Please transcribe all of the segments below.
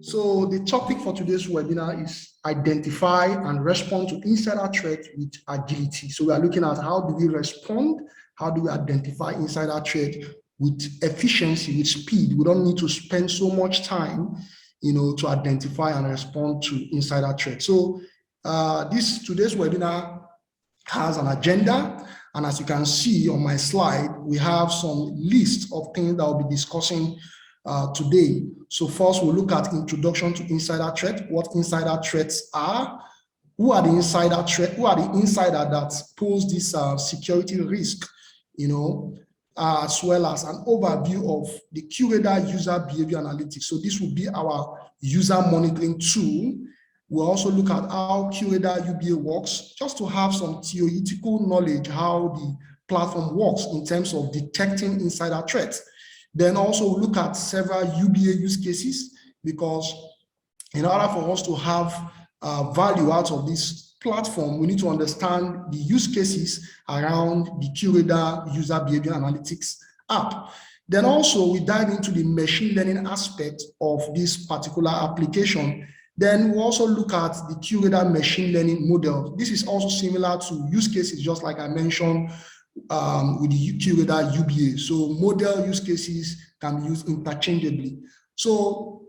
So the topic for today's webinar is identify and respond to insider threats with agility. So we are looking at how do we respond, how do we identify insider threat with efficiency, with speed. We don't need to spend so much time, to identify and respond to insider threats. So today's webinar has an agenda, and as you can see on my slide, we have some list of things that I'll be discussing today. So first, we'll look at introduction to insider threat, what insider threats are, who are the insider that pose this security risk, as well as an overview of the QRadar user behavior analytics. So this will be our user monitoring tool. We'll also look at how QRadar UBA works, just to have some theoretical knowledge how the platform works in terms of detecting insider threats. Then also look at several UBA use cases, because in order for us to have value out of this platform, we need to understand the use cases around the QRadar user behavior analytics app. Then also we dive into the machine learning aspect of this particular application. Then we also look at the QRadar machine learning model. This is also similar to use cases, just like I mentioned with the QRadar UBA. So model use cases can be used interchangeably. So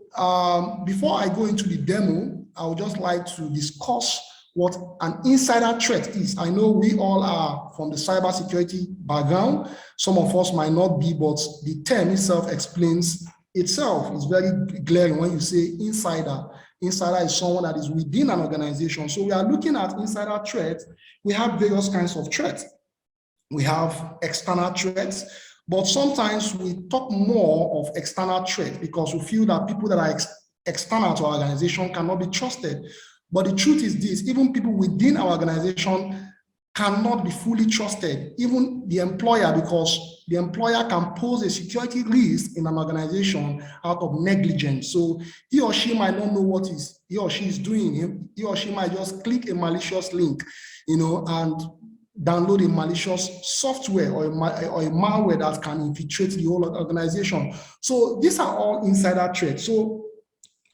before I go into the demo, I would just like to discuss what an insider threat is. I know we all are from the cybersecurity background. Some of us might not be, but the term itself explains itself. It's very glaring when you say insider. Insider is someone that is within an organization. So we are looking at insider threats. We have various kinds of threats. We have external threats, but sometimes we talk more of external threats because we feel that people that are external to our organization cannot be trusted. But the truth is this: even people within our organization cannot be fully trusted, even the employer, because the employer can pose a security risk in an organization out of negligence. So he or she might not know what he or she is doing. He or she might just click a malicious link, and download a malicious software or a malware that can infiltrate the whole organization. So these are all insider threats. So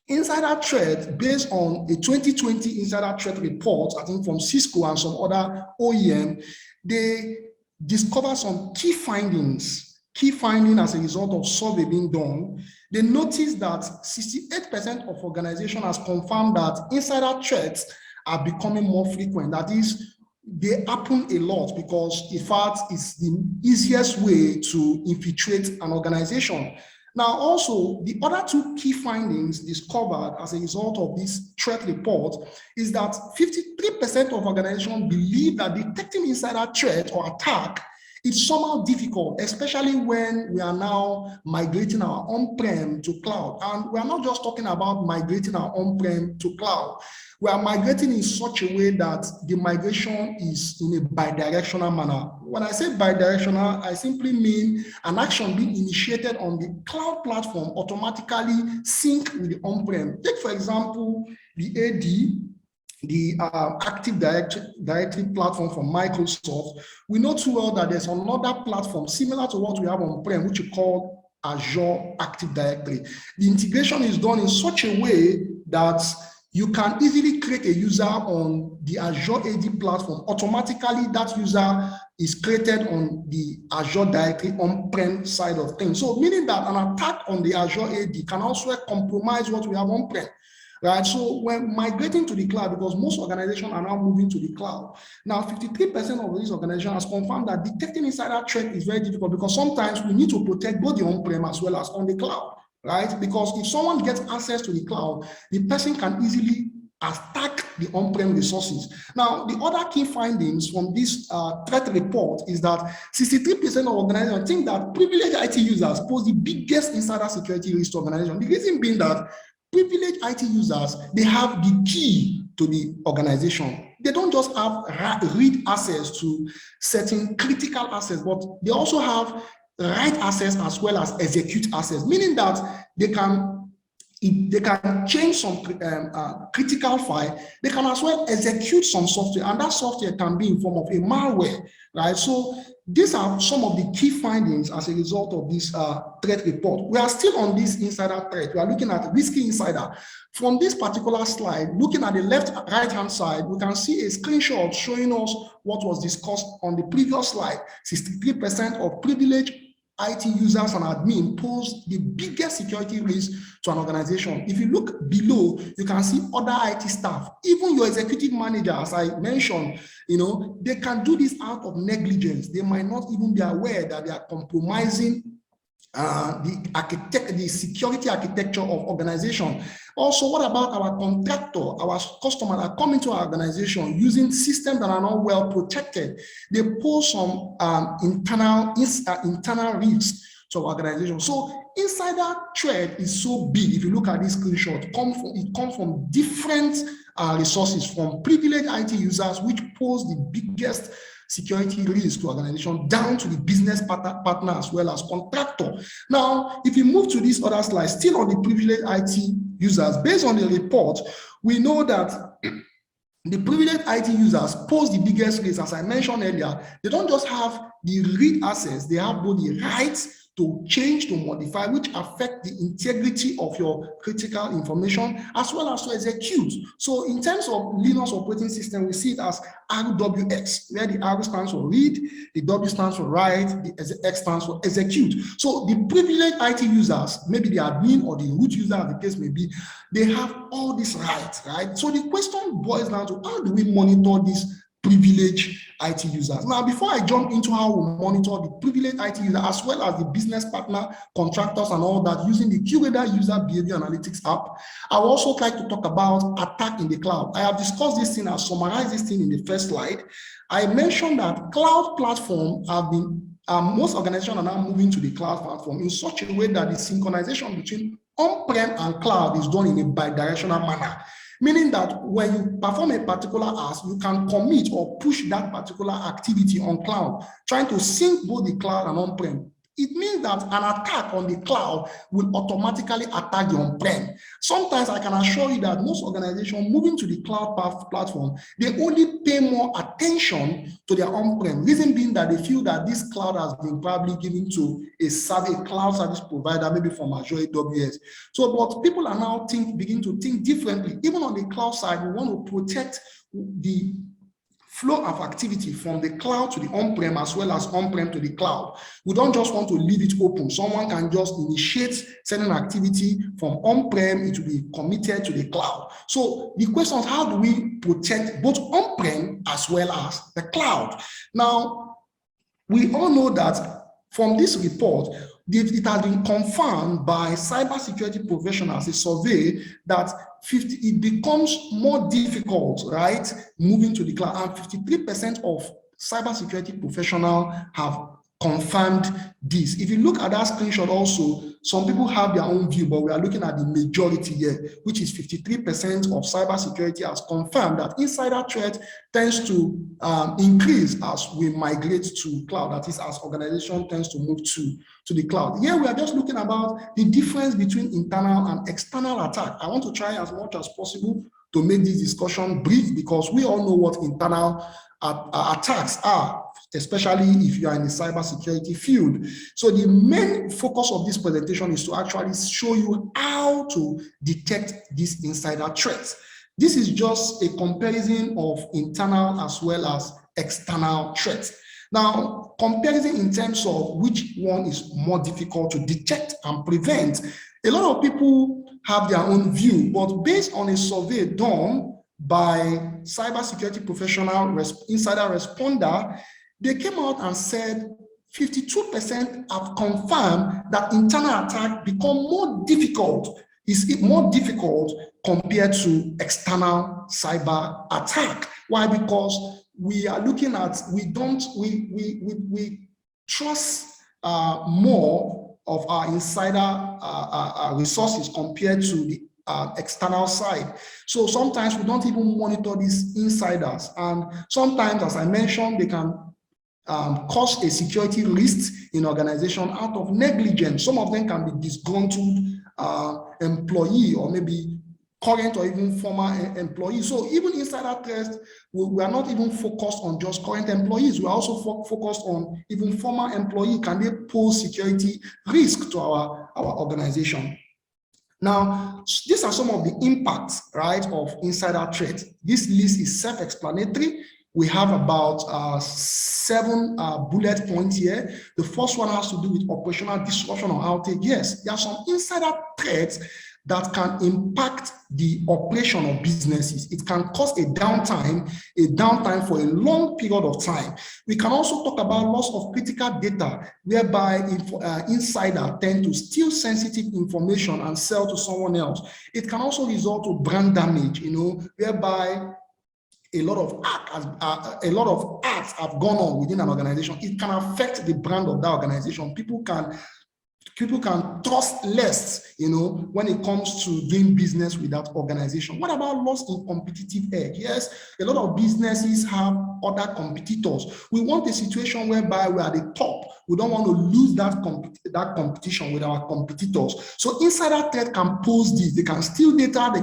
insider threat, based on a 2020 insider threat report, I think from Cisco and some other OEM, they discover some key findings as a result of survey being done. They noticed that 68% of organizations has confirmed that insider threats are becoming more frequent. That is, they happen a lot because, in fact, it's the easiest way to infiltrate an organization. Now, also, the other two key findings discovered as a result of this threat report is that 53% of organizations believe that detecting insider threat or attack is somehow difficult, especially when we are now migrating our on-prem to cloud. And we are not just talking about migrating our on-prem to cloud. We are migrating in such a way that the migration is in a bidirectional manner. When I say bidirectional, I simply mean an action being initiated on the cloud platform automatically sync with the on-prem. Take, for example, the AD, the Active Directory platform from Microsoft. We know too well that there's another platform similar to what we have on-prem, which we call Azure Active Directory. The integration is done in such a way that you can easily create a user on the Azure AD platform. Automatically, that user is created on the Azure Directory on-prem side of things. So meaning that an attack on the Azure AD can also compromise what we have on-prem. Right, so when migrating to the cloud, because most organizations are now moving to the cloud. Now, 53% of these organizations has confirmed that detecting insider threat is very difficult, because sometimes we need to protect both the on-prem as well as on the cloud, right? Because if someone gets access to the cloud, the person can easily attack the on-prem resources. Now, the other key findings from this threat report is that 63% of organizations think that privileged IT users pose the biggest insider security risk to organizations. The reason being that privileged IT users, they have the key to the organization. They don't just have read access to certain critical assets, but they also have write access as well as execute access, meaning that they can they can change some critical file. They can as well execute some software, and that software can be in form of a malware, right? So these are some of the key findings as a result of this threat report. We are still on this insider threat. We are looking at risky insider. From this particular slide, looking at the right-hand side, we can see a screenshot showing us what was discussed on the previous slide. 63% of privileged IT users and admin pose the biggest security risk to an organization. If you look below, you can see other IT staff, even your executive manager, as I mentioned, they can do this out of negligence. They might not even be aware that they are compromising the security architecture of organization. Also, what about our contractor, our customer that come into our organization using systems that are not well protected? They pose some internal risks to our organization. So insider threat is so big. If you look at this screenshot, it comes from different resources, from privileged IT users, which pose the biggest security risk to organization, down to the business partner as well as contractor. Now, if you move to this other slide, still on the privileged IT users, based on the report, we know that the privileged IT users pose the biggest risk. As I mentioned earlier, they don't just have the read access, they have both the rights to change, to modify, which affect the integrity of your critical information, as well as to execute. So in terms of Linux operating system, we see it as RWX, where the R stands for read, the W stands for write, the X stands for execute. So the privileged IT users, maybe the admin or the root user, as the case may be, they have all these rights, right? So the question boils down to, how do we monitor these privileged IT users? Now, before I jump into how we monitor the privileged IT user as well as the business partner, contractors, and all that using the QRadar User Behavior Analytics app, I would also like to talk about attack in the cloud. I have discussed this thing, I've summarized this thing in the first slide. I mentioned that cloud platform have been, most organizations are now moving to the cloud platform in such a way that the synchronization between on-prem and cloud is done in a bidirectional manner. Meaning that when you perform a particular ask, you can commit or push that particular activity on cloud, trying to sync both the cloud and on-prem. It means that an attack on the cloud will automatically attack the on-prem. Sometimes I can assure you that most organizations moving to the cloud platform, they only pay more attention to their on-prem. Reason being that they feel that this cloud has been probably given to a cloud service provider, maybe from Azure AWS. So, but people are now begin to think differently. Even on the cloud side, we want to protect the flow of activity from the cloud to the on-prem as well as on-prem to the cloud. We don't just want to leave it open. Someone can just initiate certain activity from on-prem, it will be committed to the cloud. So the question is, how do we protect both on-prem as well as the cloud? Now, we all know that from this report, it has been confirmed by cybersecurity professionals, a survey, that it becomes more difficult, right, moving to the cloud. And 53% of cybersecurity professionals have confirmed this. If you look at that screenshot also, some people have their own view, but we are looking at the majority here, which is 53% of cybersecurity has confirmed that insider threat tends to increase as we migrate to cloud. That is, as organization tends to move to the cloud. Here we are just looking about the difference between internal and external attack. I want to try as much as possible to make this discussion brief, because we all know what internal attacks are, especially if you are in the cybersecurity field. So the main focus of this presentation is to actually show you how to detect these insider threats. This is just a comparison of internal as well as external threats. Now, comparison in terms of which one is more difficult to detect and prevent, a lot of people have their own view, but based on a survey done by cybersecurity professional insider responder, they came out and said 52% have confirmed that internal attack become more difficult, is more difficult compared to external cyber attack. Why? Because we are looking at, we trust more of our insider resources compared to the external side. So sometimes we don't even monitor these insiders, and sometimes, as I mentioned, they can cause a security risk in organization out of negligence. Some of them can be disgruntled employee, or maybe current or even former employees. So even insider threats, we are not even focused on just current employees. We are also focused on even former employee. Can they pose security risk to our organization? Now, these are some of the impacts, right, of insider threat. This list is self-explanatory. We have about 7 bullet points here. The first one has to do with operational disruption or outage. Yes, there are some insider threats that can impact the operation of businesses. It can cause a downtime for a long period of time. We can also talk about loss of critical data, whereby insiders tend to steal sensitive information and sell to someone else. It can also result to brand damage, whereby a lot of acts have gone on within an organization. It can affect the brand of that organization. People can trust less, when it comes to doing business with that organization. What about loss in competitive edge? Yes, a lot of businesses have other competitors. We want a situation whereby we are the top. We don't want to lose that competition with our competitors. So insider threat can pose this. They can steal data. They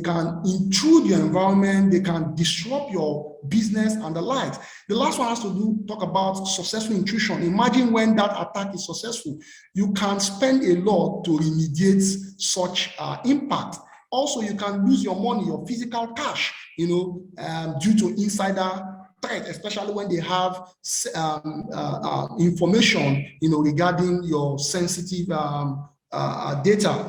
can intrude your environment. They can disrupt your business and the likes. The last one has to talk about successful intrusion. Imagine when that attack is successful, you can spend a lot to remediate such impact. Also, you can lose your money, your physical cash, due to insider threat, especially when they have information, regarding your sensitive data,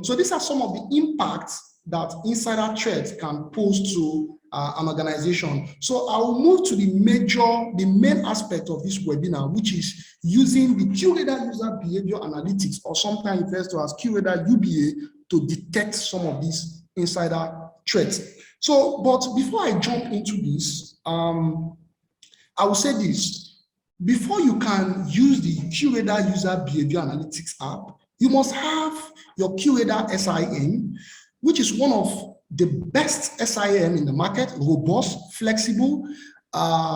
So these are some of the impacts that insider threats can pose to an organization. So I will move to the main aspect of this webinar, which is using the QRadar user behavior analytics, or sometimes referred to as QRadar UBA, to detect some of these insider threats. So, but before I jump into this, I will say this: before you can use the QRadar user behavior analytics app, you must have your QRadar SIEM, which is one of the best SIEM in the market, robust, flexible,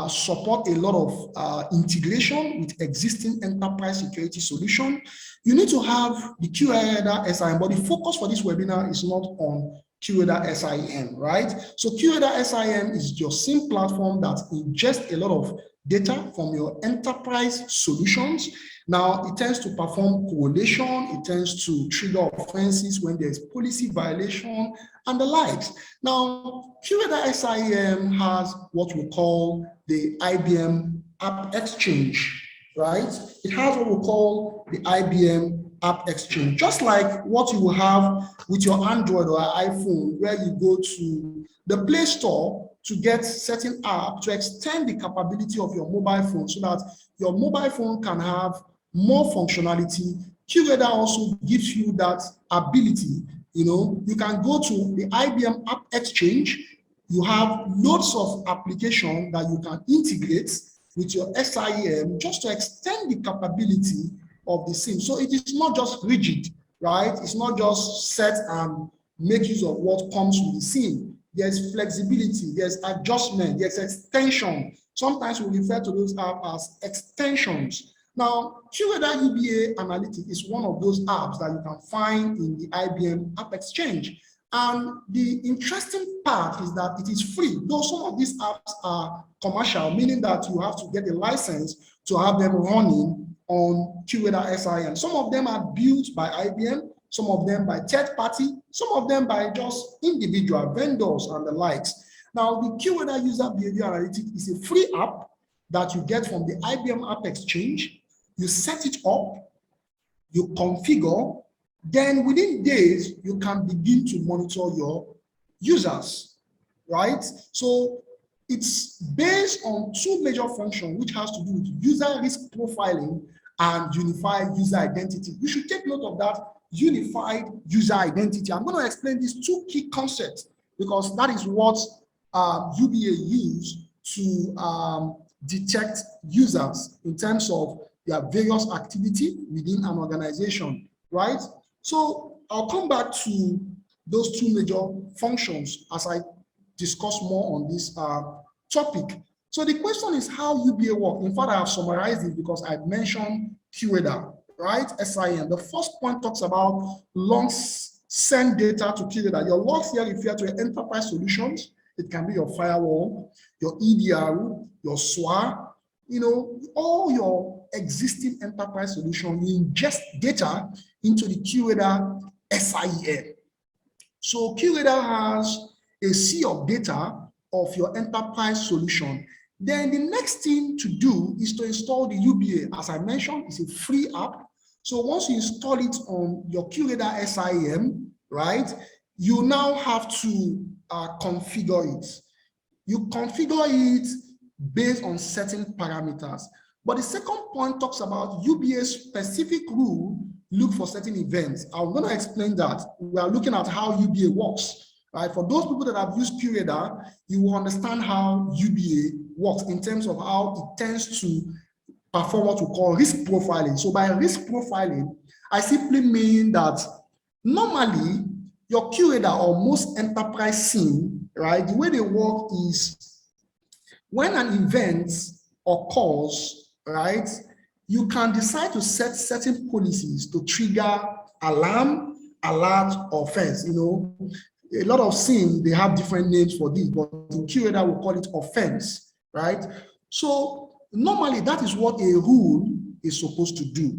support a lot of integration with existing enterprise security solution. You need to have the QRadar SIEM, but the focus for this webinar is not on QRadar SIEM, right? So QRadar SIEM is your SIEM platform that ingests a lot of data from your enterprise solutions. Now, it tends to perform correlation, it tends to trigger offenses when there's policy violation and the likes. Now, QRadar SIEM has what we call the IBM App Exchange, right? It has what we call the IBM App Exchange, just like what you will have with your Android or iPhone, where you go to the Play Store to get certain app to extend the capability of your mobile phone so that your mobile phone can have more functionality. QRadar also gives you that ability. You can go to the IBM App Exchange. You have loads of applications that you can integrate with your SIEM just to extend the capability of the SIEM. So it is not just rigid, right? It's not just set and make use of what comes with the SIEM. There's flexibility, there's adjustment, there's extension. Sometimes we refer to those apps as extensions. Now, QRadar UBA Analytics is one of those apps that you can find in the IBM App Exchange. And the interesting part is that it is free, though some of these apps are commercial, meaning that you have to get a license to have them running on QRadar SIEM. Some of them are built by IBM, some of them by third party, some of them by just individual vendors and the likes. Now, the QRadar User Behavior Analytics is a free app that you get from the IBM App Exchange. You set it up, you configure, then within days, you can begin to monitor your users, right? So it's based on two major functions, which has to do with user risk profiling and unified user identity. You should take note of that unified user identity. I'm going to explain these two key concepts because that is what UBA use to detect users in terms of their various activity within an organization, right? So I'll come back to those two major functions as I discuss more on this topic. So the question is how UBA works. In fact, I have summarized it because I mentioned QRadar, right? SIEM. The first point talks about logs send data to QRadar. Your logs here refer to your enterprise solutions. It can be your firewall, your EDR, your SWA, all your existing enterprise solution. You ingest data into the QRadar SIEM. So QRadar has a sea of data of your enterprise solution. Then the next thing to do is to install the UBA. As I mentioned, it's a free app. So once you install it on your QRadar SIEM, right, you now have to configure it. You configure it based on certain parameters. But the second point talks about UBA specific rule, look for certain events. I'm going to explain that. We are looking at how UBA works. Right? For those people that have used QRadar, you will understand how UBA works in terms of how it tends to perform what we call risk profiling. So by risk profiling, I simply mean that normally your QRadar or most enterprise SIEM, right, the way they work is when an event occurs, right, you can decide to set certain policies to trigger alarm, alert, or offense. A lot of SIEM, they have different names for this, but in QRadar, we call it offense, right? So normally that is what a rule is supposed to do.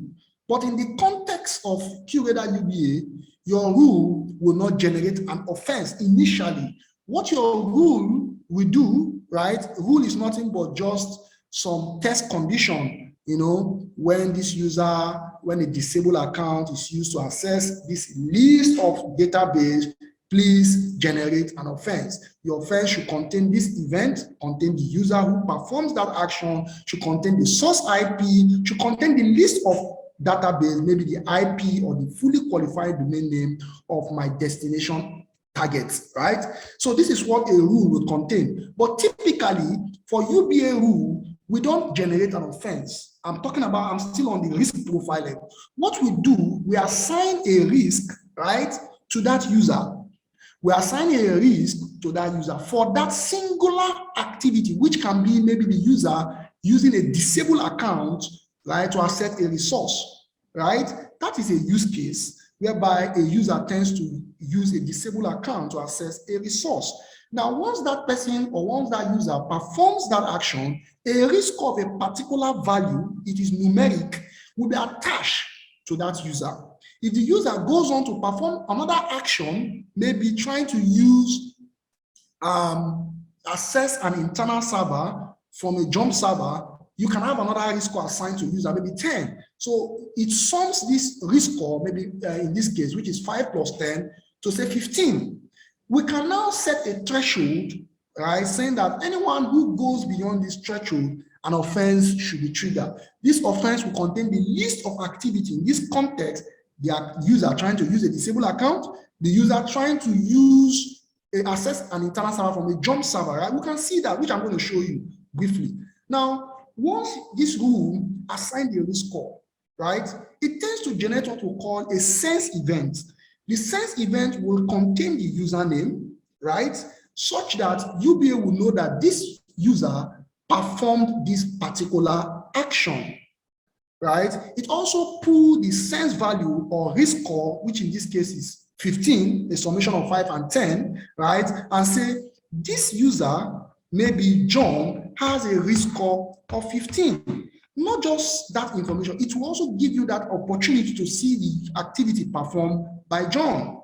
But in the context of QRadar UBA, your rule will not generate an offense initially. What your rule will do, right? Rule is nothing but just some test condition, when a disabled account is used to access this list of database, please generate an offense. Your offense should contain this event, contain the user who performs that action, should contain the source IP, should contain the list of database, maybe the IP or the fully qualified domain name of my destination targets, right? So this is what a rule would contain. But typically, for UBA rule, we don't generate an offense. I'm still on the risk profiling. What we do, we assign a risk, right, to that user. We assign a risk to that user for that singular activity, which can be maybe the user using a disabled account, right, to access a resource, right? That is a use case whereby a user tends to use a disabled account to access a resource. Now, once that person or once that user performs that action, a risk of a particular value, it is numeric, will be attached to that user. If the user goes on to perform another action, maybe trying to use access an internal server from a jump server, you can have another risk score assigned to user, maybe 10. So it sums this risk score, maybe in this case, which is 5 plus 10, to say 15. We can now set a threshold, right, saying that anyone who goes beyond this threshold, an offense should be triggered. This offense will contain the list of activity. In this context, the user trying to use a disabled account, the user trying to access an internal server from a jump server, right? We can see that, which I'm going to show you briefly. Now, once this rule assigns the risk score, right, it tends to generate what we call a sense event. The sense event will contain the username, right, such that UBA will know that this user performed this particular action, right? It also pulls the sense value or risk score, which in this case is 15, a summation of 5 and 10, right? And say this user, maybe John, has a risk score of 15. Not just that information, it will also give you that opportunity to see the activity performed by John,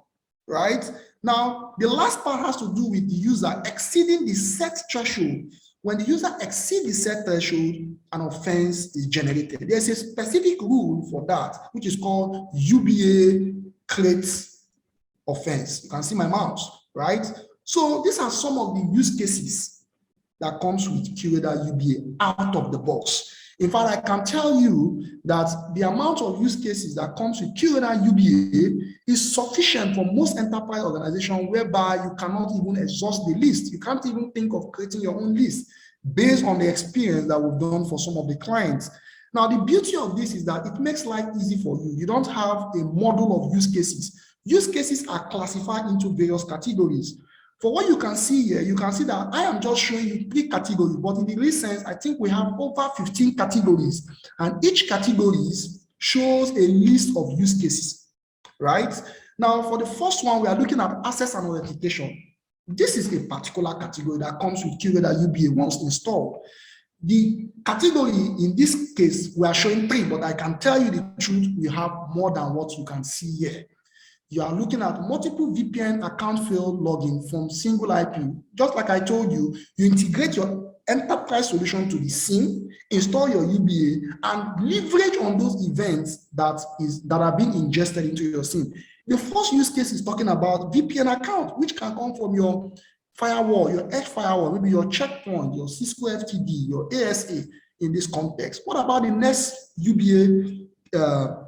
right? Now, the last part has to do with the user exceeding the set threshold. When the user exceeds the set threshold, an offense is generated. There's a specific rule for that, which is called UBA creates offense. You can see my mouse, right? So these are some of the use cases that comes with QRadar UBA out of the box. In fact, I can tell you that the amount of use cases that comes with QRadar UBA is sufficient for most enterprise organizations, whereby you cannot even exhaust the list. You can't even think of creating your own list based on the experience that we've done for some of the clients. Now, the beauty of this is that it makes life easy for you. You don't have a model of use cases. Use cases are classified into various categories. For what you can see here, you can see that I am just showing you 3 categories, but in the real sense, I think we have over 15 categories, and each category shows a list of use cases, right? Now, for the first one, we are looking at access and authentication. This is a particular category that comes with QRadar UBA once installed. The category in this case, we are showing 3, but I can tell you the truth, we have more than what you can see here. You are looking at multiple VPN account failed login from single IP. Just like I told you, you integrate your enterprise solution to the SIEM, install your UBA, and leverage on those events that are being ingested into your SIEM. The first use case is talking about VPN account, which can come from your firewall, your edge firewall, maybe your checkpoint, your Cisco FTD, your ASA in this context. What about the next UBA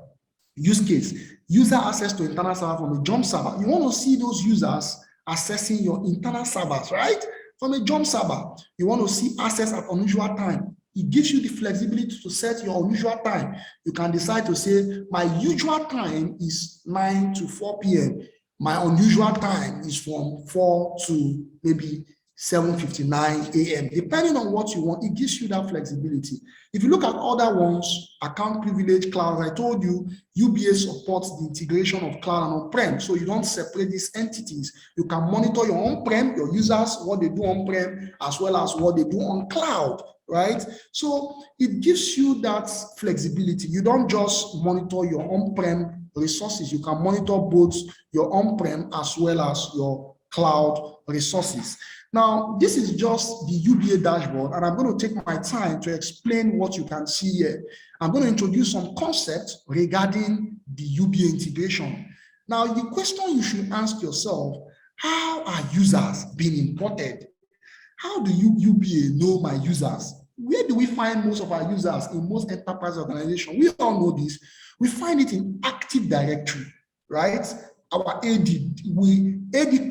use case? User access to internal server from a jump server. You want to see those users accessing your internal servers, right? From a jump server. You want to see access at unusual time. It gives you the flexibility to set your unusual time. You can decide to say, my usual time is 9 to 4 p.m. My unusual time is from 4 to maybe 7:59 a.m. Depending on what you want, it gives you that flexibility. If you look at other ones, account privilege cloud, I told you, UBA supports the integration of cloud and on-prem, so you don't separate these entities. You can monitor your on-prem, your users, what they do on-prem, as well as what they do on cloud, right? So it gives you that flexibility. You don't just monitor your on-prem resources. You can monitor both your on-prem as well as your cloud resources. Now, this is just the UBA dashboard, and I'm going to take my time to explain what you can see here. I'm going to introduce some concepts regarding the UBA integration. Now, the question you should ask yourself, how are users being imported? How do UBA know my users? Where do we find most of our users in most enterprise organizations? We all know this. We find it in Active Directory, right? Our AD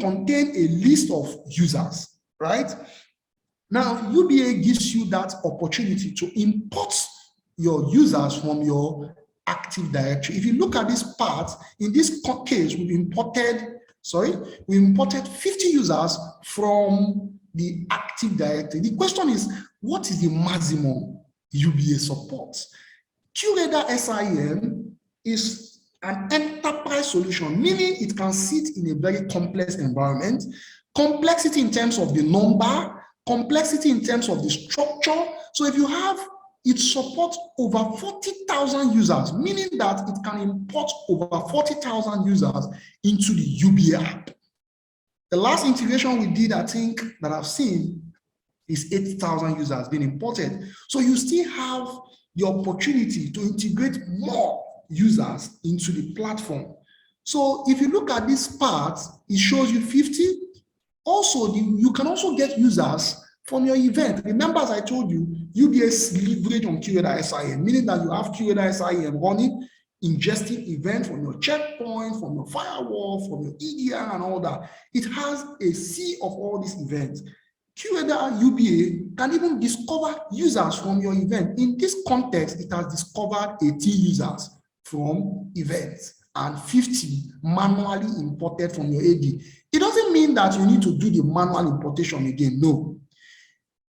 contain a list of users, right? Now, UBA gives you that opportunity to import your users from your Active Directory. If you look at this part, in this case, we imported 50 users from the Active Directory. The question is, what is the maximum UBA support? QRadar SIEM is an enterprise solution, meaning it can sit in a very complex environment. Complexity in terms of the number, complexity in terms of the structure. So if you have, it supports over 40,000 users, meaning that it can import over 40,000 users into the UBA app. The last integration we did, I think, that I've seen is 8,000 users being imported. So you still have the opportunity to integrate more users into the platform. So if you look at this part, it shows you 50. Also, you can also get users from your event. Remember, as I told you, UBA leverage on QRadar SIEM, meaning that you have QRadar SIEM running, ingesting events from your checkpoint, from your firewall, from your EDR and all that. It has a sea of all these events. QRadar UBA can even discover users from your event. In this context, it has discovered 18 users from events and 50 manually imported from your AD. It doesn't mean that you need to do the manual importation again, no.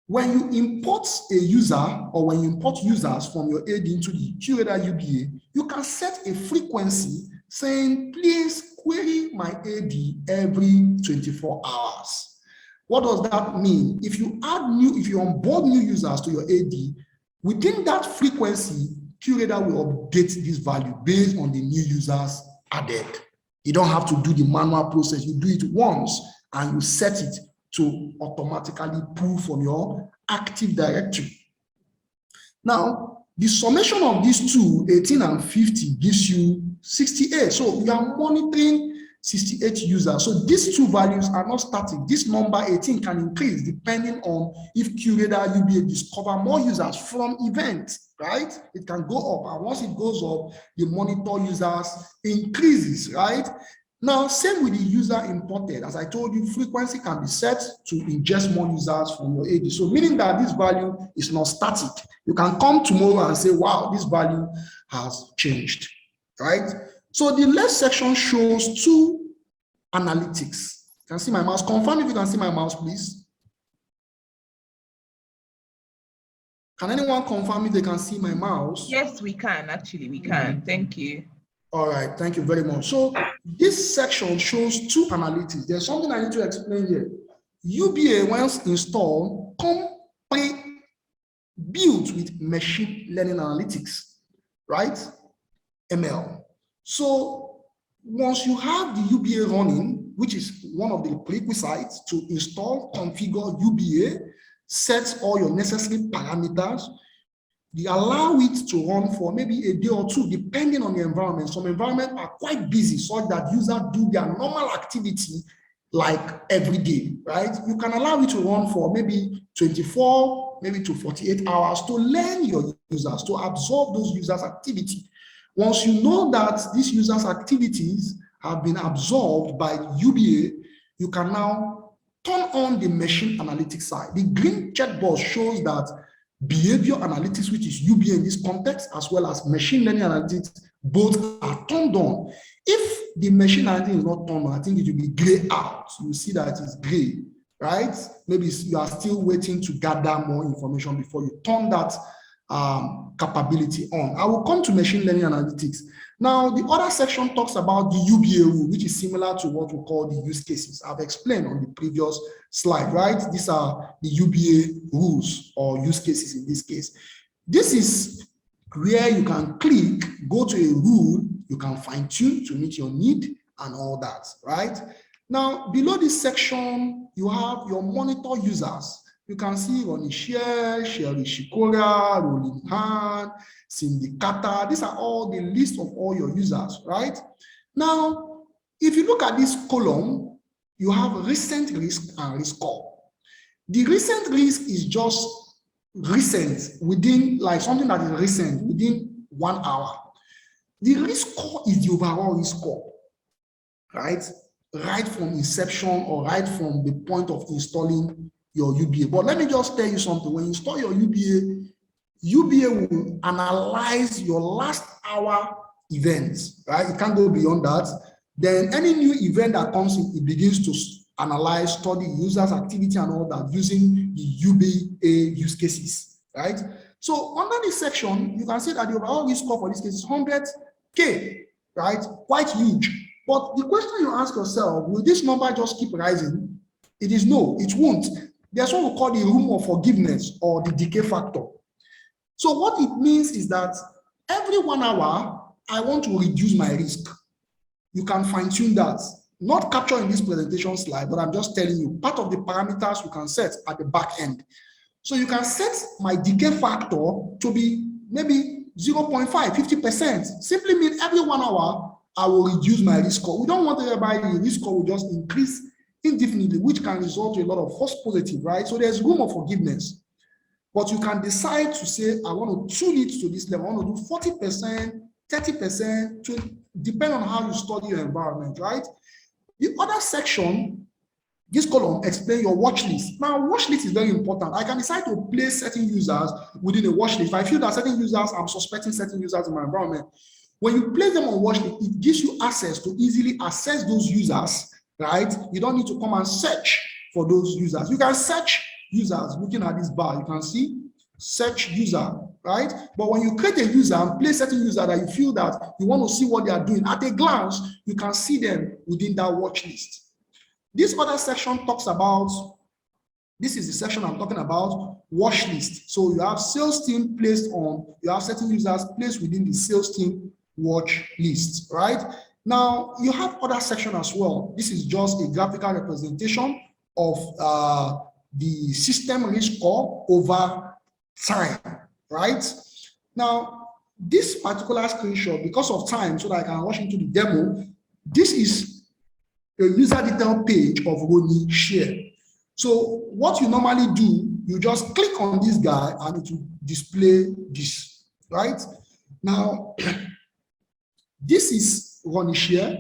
When you import a user or when you import users from your AD into the QRadar UBA, you can set a frequency saying, please query my AD every 24 hours. What does that mean? If you onboard new users to your AD, within that frequency, QRadar will update this value based on the new users added. You don't have to do the manual process. You do it once and you set it to automatically pull from your Active Directory. Now, the summation of these two, 18 and 50, gives you 68. So you are monitoring 68 users. So these two values are not static. This number 18 can increase depending on if QRadar UBA discover more users from events, right? It can go up, and once it goes up, the monitor users increases, right? Now, same with the user imported. As I told you, frequency can be set to ingest more users from your AD. So meaning that this value is not static. You can come tomorrow and say, wow, this value has changed, right? So the left section shows two analytics Can see my mouse. Confirm if you can see my mouse, please. Can anyone confirm if they can see my mouse? Yes, we can. Actually, we can. Thank you. All right, thank you very much. So this section shows two analytics. There's something I need to explain here. UBA, once installed, come pre-built with machine learning analytics, right? ML. So once you have the UBA running, which is one of the prerequisites to install, configure UBA, set all your necessary parameters, they allow it to run for maybe a day or two, depending on the environment. Some environments are quite busy, so that users do their normal activity like every day, right? You can allow it to run for maybe 24, maybe to 48 hours to learn your users, to absorb those users' activity. Once you know that these users' activities have been absorbed by UBA, you can now turn on the machine analytics side. The green checkbox shows that behavior analytics, which is UBA in this context, as well as machine learning analytics, both are turned on. If the machine analytics is not turned on, I think it will be gray out. You see that it's gray, right? Maybe you are still waiting to gather more information before you turn that capability on. I will come to machine learning analytics. Now, the other section talks about the UBA rule, which is similar to what we call the use cases. I've explained on the previous slide, right? These are the UBA rules or use cases in this case. This is where you can click, go to a rule, you can fine tune to meet your need and all that, right? Now, below this section, you have your monitor users. You can see Ronnie Share, Sherry Shikora, Rolling Hand, Syndicata. These are all the list of all your users, right? Now, if you look at this column, you have recent risk and risk score. The recent risk is just recent within, like something that is recent within 1 hour. The risk score is the overall risk score, right? Right from inception or right from the point of installing your UBA. But let me just tell you something. When you install your UBA, UBA will analyze your last hour events, right? It can't go beyond that. Then any new event that comes in, it begins to analyze, study users' activity and all that using the UBA use cases, right? So under this section, you can see that the overall risk score for this case is 100K, right? Quite huge. But the question you ask yourself, will this number just keep rising? It is no, it won't. There's what we call the room of forgiveness or the decay factor. So what it means is that every 1 hour, I want to reduce my risk. You can fine tune that. Not captured in this presentation slide, but I'm just telling you, part of the parameters you can set at the back end. So you can set my decay factor to be maybe 0.5, 50%. Simply mean every 1 hour, I will reduce my risk score. We don't want everybody, the risk score will just increase indefinitely, which can result in a lot of false positive, right? So there's room of forgiveness. But you can decide to say, I want to tune it to this level. I want to do 40%, 30%, to depend on how you study your environment, right? The other section, this column explains your watch list. Now, watch list is very important. I can decide to place certain users within a watch list. If I feel that certain users, I'm suspecting certain users in my environment. When you place them on watch list, it gives you access to easily assess those users, right? You don't need to come and search for those users. You can search users looking at this bar. You can see search user, right? But when you create a user and place certain user that you feel that you want to see what they are doing, at a glance, you can see them within that watch list. This other section talks about, this is the section I'm talking about, watch list. So you have sales team placed on, you have certain users placed within the sales team watch list, right? Now, you have other section as well. This is just a graphical representation of the system risk score over time, right? Now, this particular screenshot, because of time, so that I can rush into the demo, this is a user detail page of Ronnie Share. So what you normally do, you just click on this guy and it will display this, right? Now, this is Ronnie Share.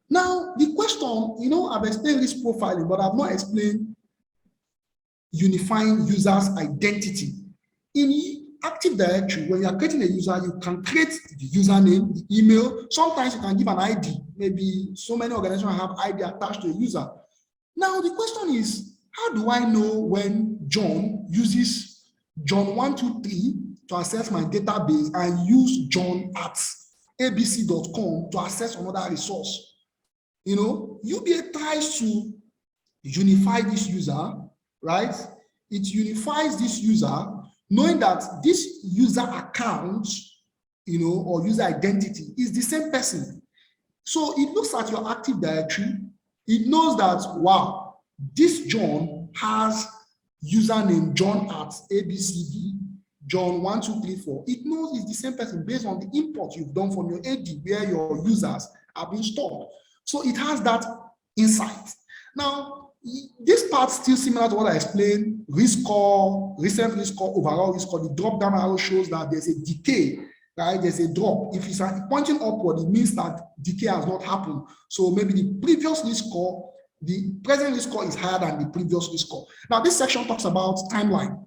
Now, the question, you know, I've explained risk profiling, but I've not explained unifying users' identity. In ActivEdge, when you are creating a user, you can create the username, the email. Sometimes you can give an ID. Maybe so many organizations have ID attached to a user. Now the question is, how do I know when John uses John 123 to access my database and use John at abc.com to access another resource? You know, UBA tries to unify this user, right? It unifies this user, knowing that this user account, you know, or user identity is the same person. So it looks at your Active Directory. It knows that, wow, this John has username John at ABCD, John 1234. It knows it's the same person based on the import you've done from your AD where your users have been stored. So it has that insight. Now, this part still similar to what I explained, risk score, recent risk score, overall risk score. The drop down arrow shows that there's a decay, right? There's a drop. If it's pointing upward, it means that decay has not happened. So maybe the previous risk score, the present risk score is higher than the previous risk score. Now, this section talks about timeline.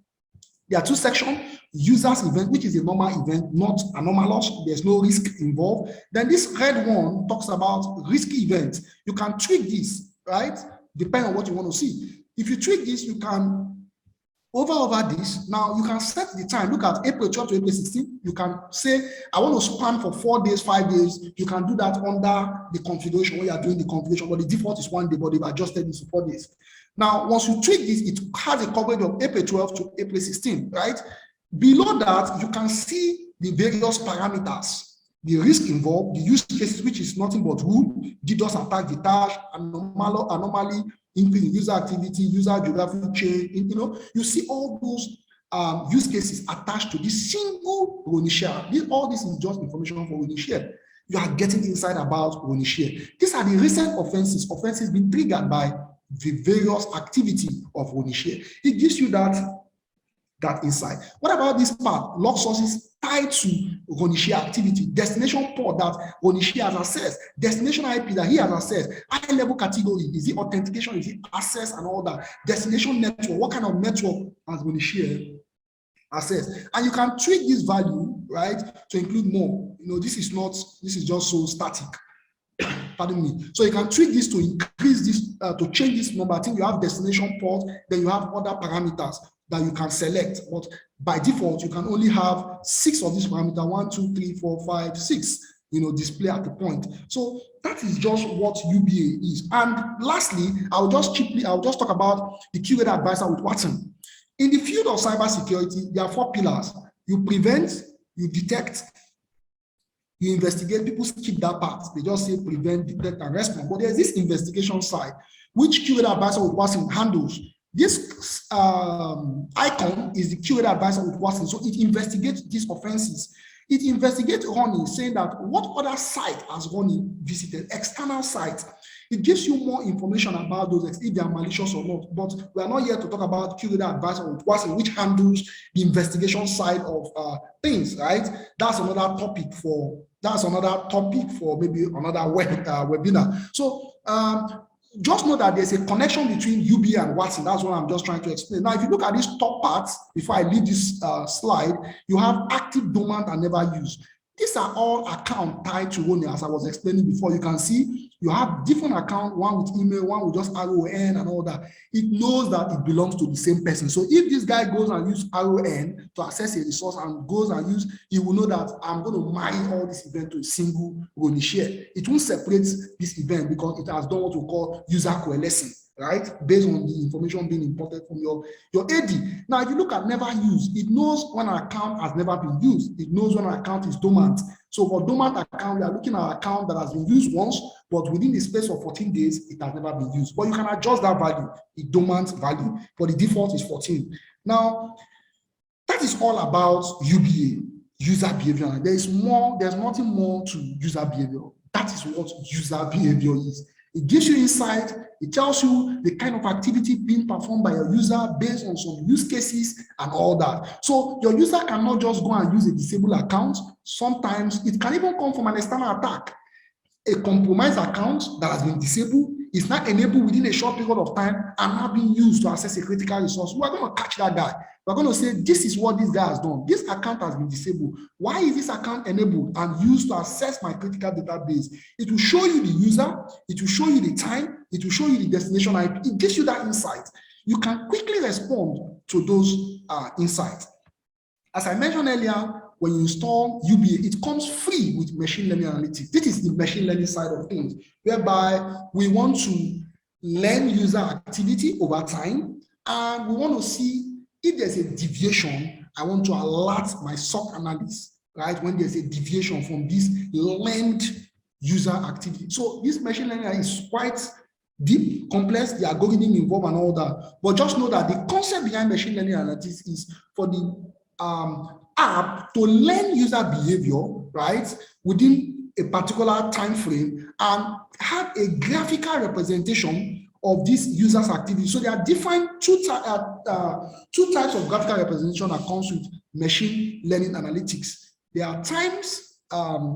There are two sections: users event, which is a normal event, not anomalous. There's no risk involved. Then this red one talks about risky events. You can tweak this, right? Depending on what you want to see. If you tweak this, you can over this. Now you can set the time. Look at April 12 to April 16. You can say, I want to span for 4 days, 5 days. You can do that under the configuration when you are doing the configuration, but the default is 1 day, but they've adjusted this to 4 days. Now, once you tweak this, it has a coverage of April 12 to April 16, right? Below that, you can see the various parameters, the risk involved, the use cases, which is nothing but rule, DDoS attack, detach, anomaly, increase in user activity, user geographic change. You know, you see all those use cases attached to this single Ronishare. All this is just information for Ronishare. You are getting insight about Ronishare. These are the recent offenses being triggered by the various activity of Ronishare. It gives you that insight. What about this part? Log sources tied to Ronishare activity, destination port that Ronishare has accessed, destination IP that he has accessed, high level category, is it authentication, is it access and all that, destination network, what kind of network has Ronishare access? And you can tweak this value, right, to include more. You know, this is just so static. Pardon me. So you can tweak this to increase this, to change this number. I think you have destination port, then you have other parameters that you can select. But by default, you can only have 6 of these parameters: 1, 2, 3, 4, 5, 6. You know, display at the point. So that is just what UBA is. And lastly, I'll just talk about the QRadar advisor with Watson. In the field of cybersecurity, there are 4 pillars. You prevent, you detect, you investigate. People skip that part. They just say prevent, detect, and respond. But there's this investigation side, which QRadar advisor with Watson handles. This icon is the QRadar advisor with Watson. So it investigates these offenses. It investigates Ronnie, saying that what other site has Ronnie visited, external site. It gives you more information about those, if they are malicious or not. But we are not here to talk about QRadar advisor with Watson, which handles the investigation side of things, right? That's another topic for maybe another webinar. So just know that there's a connection between UBA and Watson. That's what I'm just trying to explain. Now, if you look at this top part, before I leave this slide, you have active, dormant, and never used. These are all accounts tied to Ronnie, as I was explaining before. You can see you have different accounts, one with email, one with just RON and all that. It knows that it belongs to the same person. So if this guy goes and use RON to access a resource and goes and use, he will know that I'm going to mine all this event to a single Ronishare. It won't separate this event because it has done what we call user coalescing, right? Based on the information being imported from your AD. Now, if you look at never used, it knows when an account has never been used. It knows when an account is dormant. So for dormant account, we are looking at an account that has been used once, but within the space of 14 days, it has never been used. But you can adjust that value, the dormant value, but the default is 14. Now, that is all about UBA, user behavior. There's nothing more to user behavior. That is what user behavior is. It gives you insight. It tells you the kind of activity being performed by your user based on some use cases and all that. So your user cannot just go and use a disabled account. Sometimes it can even come from an external attack. A compromised account that has been disabled is not enabled within a short period of time and not being used to access a critical resource. We are going to catch that guy. we're going to say, this is what this guy has done. This account has been disabled. Why is this account enabled and used to access my critical database? It will show you the user, it will show you the time, it will show you the destination IP. It gives you that insight. You can quickly respond to those insights. As I mentioned earlier, when you install UBA, it comes free with machine learning analytics. This is the machine learning side of things, whereby we want to learn user activity over time, and we want to see if there's a deviation. I want to alert my SOC analyst, right, when there's a deviation from this learned user activity. So this machine learning is quite deep, complex, the algorithm involved and all that. But just know that the concept behind machine learning analytics is for the app to learn user behavior, right, within a particular time frame and have a graphical representation of this user's activity. So there are different two types of graphical representation that comes with machine learning analytics. There are times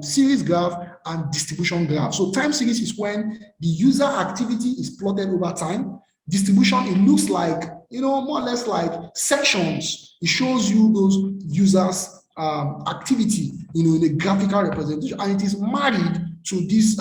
series graph and distribution graph. So time series is when the user activity is plotted over time. Distribution, it looks like, more or less like sections. It shows you those users' activity, in a graphical representation, and it is married to this,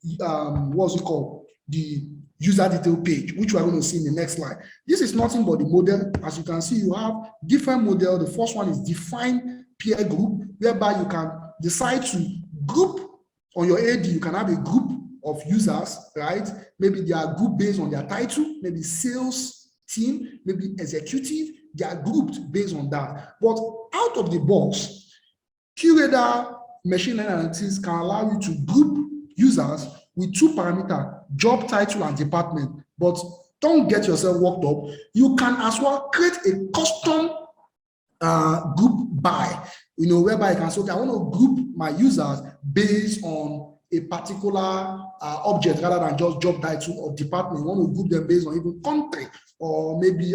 what's it called? The user detail page, which we are going to see in the next slide. This is nothing but the model. As you can see, you have different models. The first one is define peer group, whereby you can decide to group on your AD. You can have a group of users, right? Maybe they are grouped based on their title, maybe sales team, maybe executive. They are grouped based on that. But out of the box, QRadar machine learning analytics can allow you to group users with two parameters, job title and department. But don't get yourself worked up. You can as well create a custom group by, whereby you can say, okay, I want to group my users based on a particular object rather than just job title or department. You want to group them based on even country or maybe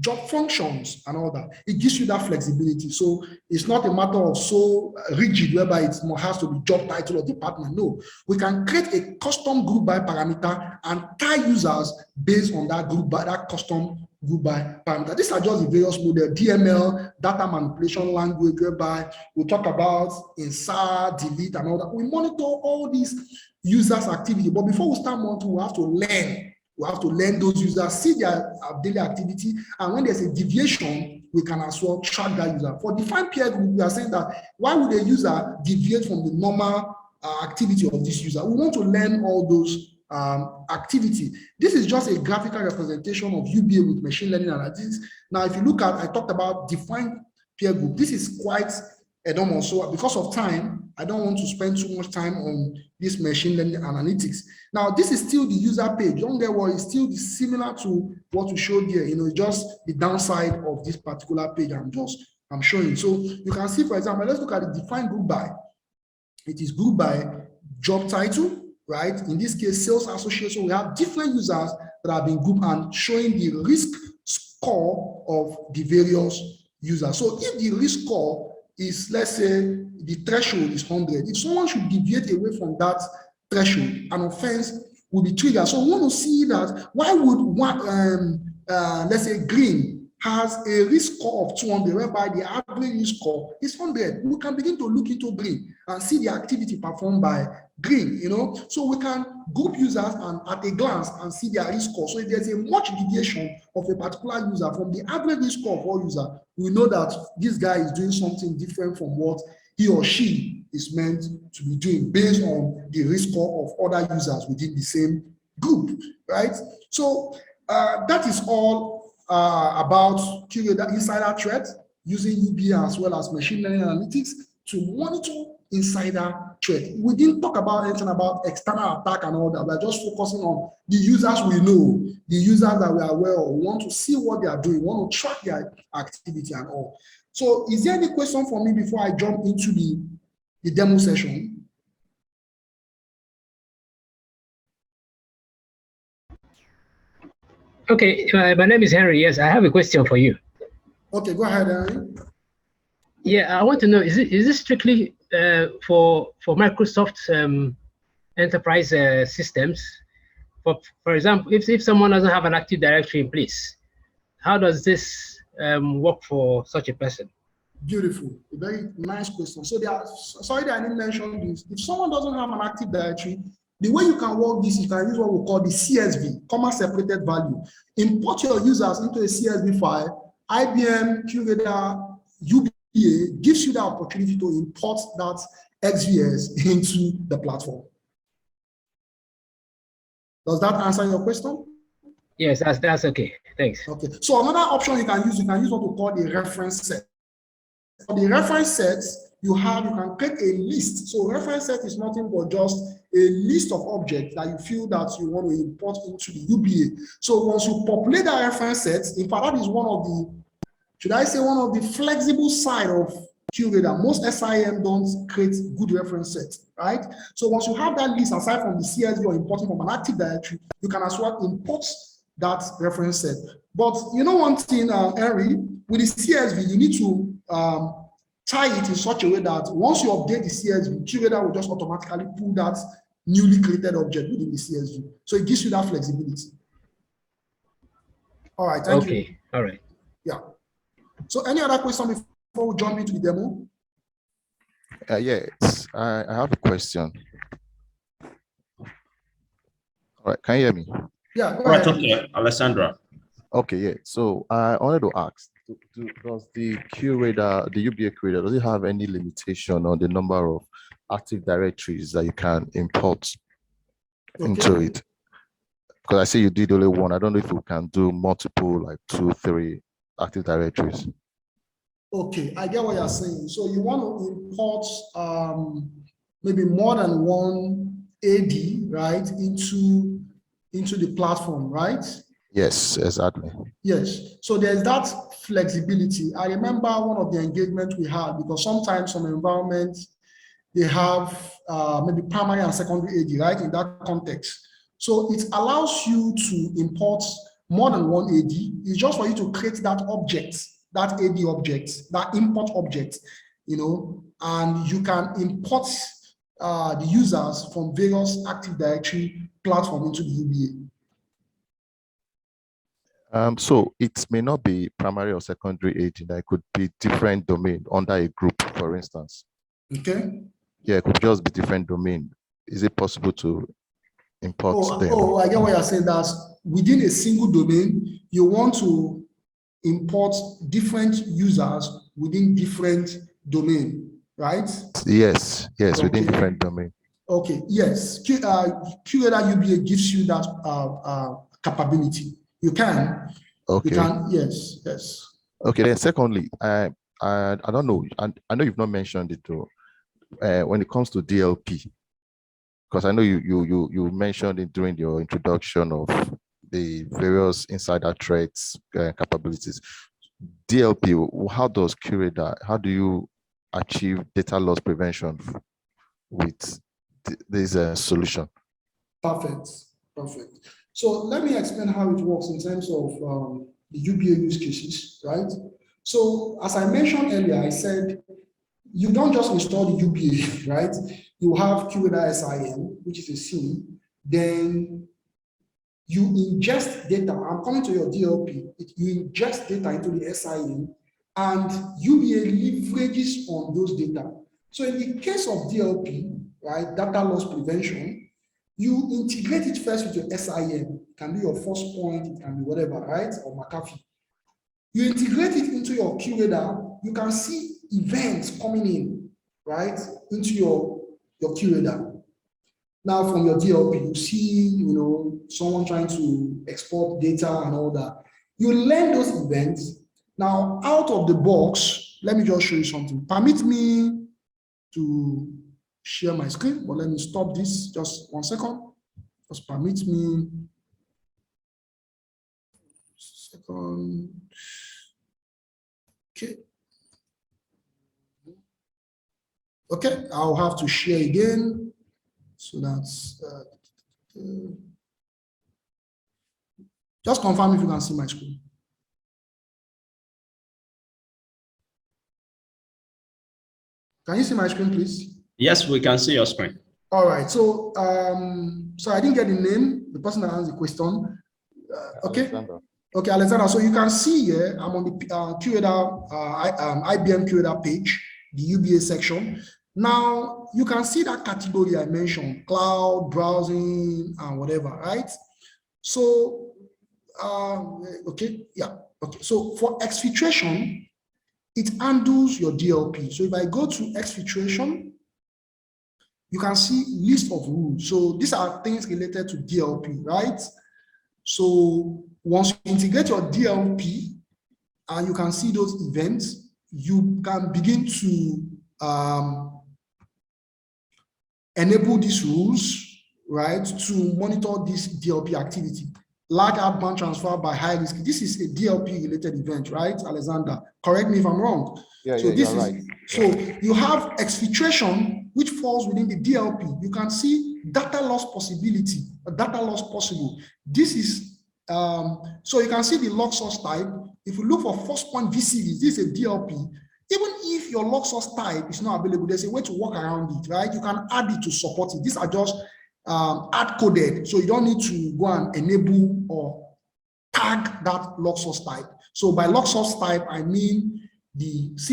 job functions and all that. It gives you that flexibility. So it's not a matter of so rigid whereby it has to be job title or department. No, we can create a custom group by parameter and tie users based on that group by that custom group by parameter. These are just the various models, DML, data manipulation language, whereby we talk about insert, delete, and all that. We monitor all these users' activity, but before we start monitoring, we have to learn. We have to learn those users, see their daily activity, and when there's a deviation, we can as well track that user. For defined peer group, we are saying that why would a user deviate from the normal activity of this user? We want to learn all those activity. This is just a graphical representation of UBA with machine learning analytics. Now, if you look at, I talked about defined peer group. This is quite enormous. So because of time, I don't want to spend too much time on this machine learning analytics. Now, this is still the user page. Don't get worried, it's still similar to what we showed here. Just the downside of this particular page I'm showing. So you can see, for example, let's look at the defined group by. It is grouped by job title, right? In this case, sales association. We have different users that have been grouped and showing the risk score of the various users. So if the risk score is, let's say, the threshold is 100, if someone should deviate away from that threshold, an offense will be triggered. So we want to see that why would one, let's say, green has a risk score of 200, whereby the average risk score is 100. We can begin to look into green and see the activity performed by green, So we can group users and at a glance and see their risk score. So if there's a much deviation of a particular user from the average risk score of all users, we know that this guy is doing something different from what he or she is meant to be doing based on the risk score of other users within the same group, right? So that is all about QRadar insider threat using UBA as well as machine learning analytics to monitor insider threat. We didn't talk about anything about external attack and all that. We're just focusing on the users we know, the users that we are aware of. We want to see what they are doing. We want to track their activity and all. So is there any question for me before I jump into the demo session? Okay, my name is Henry. Yes, I have a question for you. Okay, go ahead, Henry. Yeah, I want to know, is this strictly for Microsoft enterprise systems? For example, if someone doesn't have an Active Directory in place, how does this work for such a person? Beautiful, a very nice question. So sorry that I didn't mention this. If someone doesn't have an Active Directory, the way you can work this, you can use what we call the CSV, comma separated value. Import your users into a CSV file. IBM QRadar UBA gives you the opportunity to import that XVS into the platform. Does that answer your question? Yes, that's okay. Thanks. Okay. So another option you can use what we call the reference set. For the reference sets, you can create a list. So reference set is nothing but just a list of objects that you feel that you want to import into the UBA. So once you populate that reference sets, in fact, that is one of the, should I say, one of the flexible side of QRadar. Most SIM don't create good reference sets, right? So once you have that list, aside from the CSV or importing from an Active Directory, you can as well import that reference set. But you know one thing, Henry, with the CSV, you need to tie it in such a way that once you update the CSV, QRadar will just automatically pull that newly created object within the CSV. So it gives you that flexibility. All right, thank you. Okay, all right. Yeah. So any other question before we jump into the demo? Yes, I have a question. All right, can you hear me? Yeah, go All right, ahead. okay, Alessandra. Okay, yeah. So I wanted to ask, does the QRadar, the UBA QRadar, does it have any limitation on the number of Active Directories that you can import into it? Because I see you did only one. I don't know if you can do multiple, like 2, 3 Active Directories. Okay, I get what you're saying. So you want to import maybe more than one AD, right, into the platform, right? Yes, exactly. Yes. So there's that flexibility. I remember one of the engagements we had, because sometimes some environments, they have maybe primary and secondary AD, right, in that context. So it allows you to import more than one AD. It's just for you to create that object, that AD object, that import object, you know, and you can import the users from various Active Directory platforms into the UBA. So it may not be primary or secondary agent. It could be different domain under a group, for instance. Okay. Yeah, it could just be different domain. Is it possible to import them? Oh, I get what you're saying. That within a single domain, you want to import different users within different domain, right? Yes, yes, Okay. within different domain. Okay, yes. QRadar UBA gives you that capability. You can. Okay. You can. Yes. Yes. Okay. Then, secondly, I don't know. I know you've not mentioned it though. When it comes to DLP, because I know you mentioned it during your introduction of the various insider threats capabilities. DLP, how does QRadar? How do you achieve data loss prevention with this solution? Perfect. Perfect. So let me explain how it works in terms of the UBA use cases, right? So as I mentioned earlier, I said you don't just install the UBA, right? You have QRadar SIEM, which is a SIEM. Then you ingest data. I'm coming to your DLP. You ingest data into the SIEM, and UBA leverages on those data. So in the case of DLP, right, data loss prevention, you integrate it first with your SIEM. It can be your first point, it can be whatever, right? Or McAfee. You integrate it into your QRadar, you can see events coming in, right, into your QRadar. Now from your DLP, you see, you know, someone trying to export data and all that. You learn those events. Now, out of the box, let me just show you something. Permit me to share my screen, but let me stop this just 1 second. Just permit me. Second. Okay. Okay, I'll have to share again. So that's just confirm if you can see my screen. Can you see my screen, please? Yes, we can see your screen. All right. So, so I didn't get the name, the person that answered the question. Okay. Okay, Alexander, so you can see here, I'm on the QRadar, IBM QRadar page, the UBA section. Now, you can see that category I mentioned, cloud, browsing, and whatever, right? So, okay, yeah. Okay, so for exfiltration, it handles your DLP. So if I go to exfiltration, you can see list of rules. So these are things related to DLP, right? So once you integrate your DLP and you can see those events, you can begin to enable these rules, right, to monitor this DLP activity. Large outbound transfer by high risk. This is a DLP related event, right, Alexander? Correct me if I'm wrong. Yeah, so yeah, this you're is right. so you have exfiltration, which falls within the DLP. You can see data loss possibility, data loss possible. This is so you can see the log source type. If you look for first point VCVs, this is a DLP. Even if your log source type is not available, there's a way to work around it, right? You can add it to support it. These are just hard coded, so you don't need to go and enable or tag that log source type. So by log source type, I mean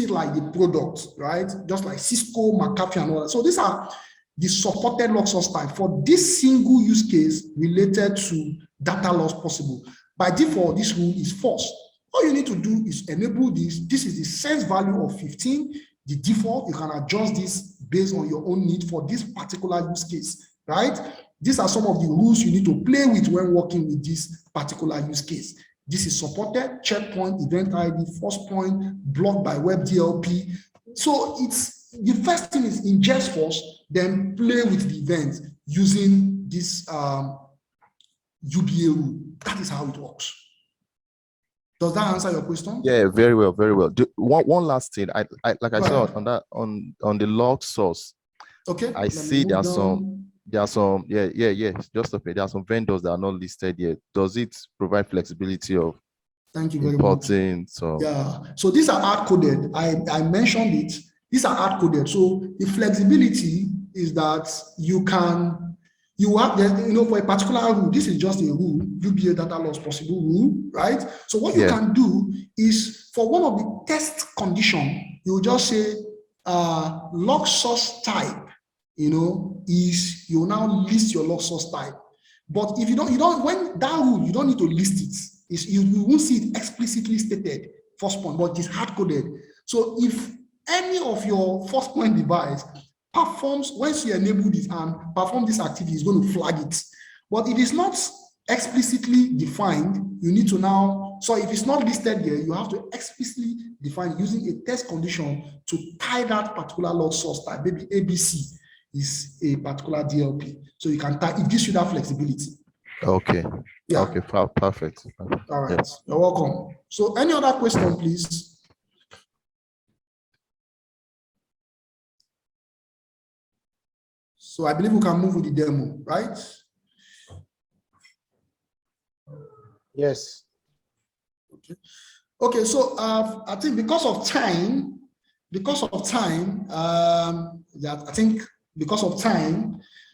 like the product, right? Just like Cisco, McAfee, and all that. So these are the supported log source type for this single use case related to data loss possible. By default, this rule is false. All you need to do is enable this. This is the sense value of 15. The default, you can adjust this based on your own need for this particular use case, right? These are some of the rules you need to play with when working with this particular use case. This is supported, checkpoint, event ID, first point, blocked by web DLP. So it's the first thing is ingest first, then play with the event using this UBA rule. That is how it works. Does that answer your question? Yeah, very well, very well. One last thing, I like I saw ahead. on that on the log source. Okay. I see there are some just okay. There are some vendors that are not listed yet. Does it provide flexibility of Thank you very importing? much. So yeah, so these are hard coded. I mentioned it. These are hard coded. So the flexibility is that you have for a particular rule. This is just a rule, UBA data loss possible rule, right? So what you can do is for one of the test condition, you will just say log source type. Is you now list your log source type. But if you don't, when that rule, you don't need to list it. You won't see it explicitly stated, first point, but it's hard-coded. So if any of your first point device performs, once you enable this and perform this activity, it's going to flag it. But if it's not explicitly defined, you need to now, so if it's not listed here, you have to explicitly define using a test condition to tie that particular log source type, maybe ABC. Is a particular DLP. So you can type, it gives you that flexibility. Okay. Yeah. Okay, perfect. All right. Yes. You're welcome. So any other question, please? So I believe we can move with the demo, right? Yes. Okay. Okay, so I think because of time,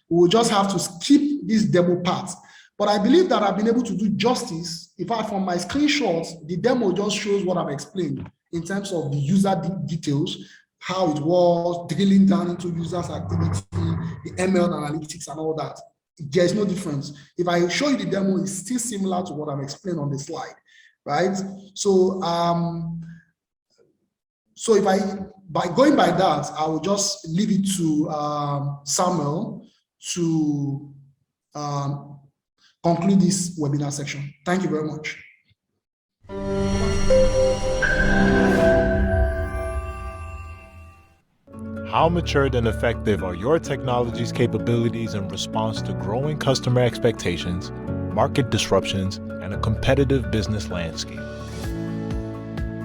we'll just have to skip this demo part. But I believe that I've been able to do justice. In fact, from my screenshots, the demo just shows what I've explained in terms of the user details, how it was, drilling down into users' activity, the ML analytics and all that. There's no difference. If I show you the demo, it's still similar to what I've explained on the slide, right? So, by going by that, I will just leave it to Samuel to conclude this webinar section. Thank you very much. How matured and effective are your technology's capabilities in response to growing customer expectations, market disruptions, and a competitive business landscape?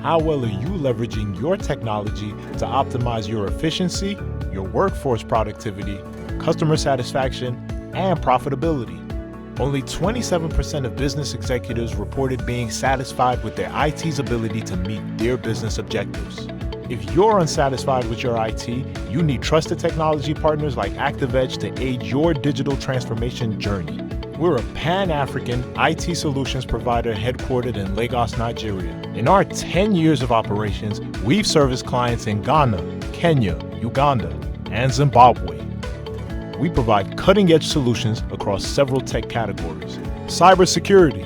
How well are you leveraging your technology to optimize your efficiency, your workforce productivity, customer satisfaction, and profitability? Only 27% of business executives reported being satisfied with their IT's ability to meet their business objectives. If you're unsatisfied with your IT, you need trusted technology partners like ActivEdge to aid your digital transformation journey. We're a Pan-African IT solutions provider headquartered in Lagos, Nigeria. In our 10 years of operations, we've serviced clients in Ghana, Kenya, Uganda, and Zimbabwe. We provide cutting-edge solutions across several tech categories: cybersecurity,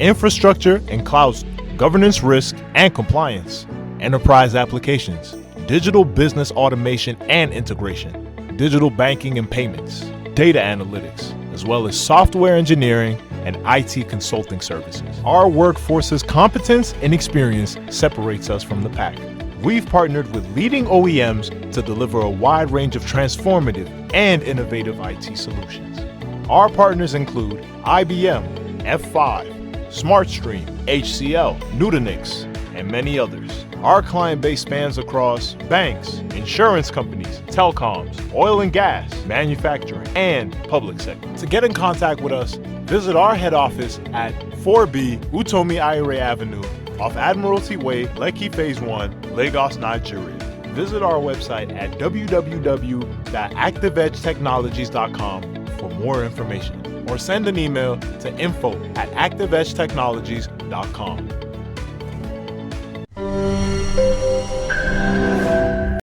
infrastructure and cloud, governance, risk and compliance, enterprise applications, digital business automation and integration, digital banking and payments, data analytics, as well as software engineering and IT consulting services. Our workforce's competence and experience separates us from the pack. We've partnered with leading OEMs to deliver a wide range of transformative and innovative IT solutions. Our partners include IBM, F5, SmartStream, HCL, Nutanix, and many others. Our client base spans across banks, insurance companies, telecoms, oil and gas, manufacturing, and public sector. To get in contact with us, visit our head office at 4B Utomi Aire Avenue off Admiralty Way, Lekki Phase 1, Lagos, Nigeria. Visit our website at www.activedgetechnologies.com for more information, or send an email to info@activedgetechnologies.com.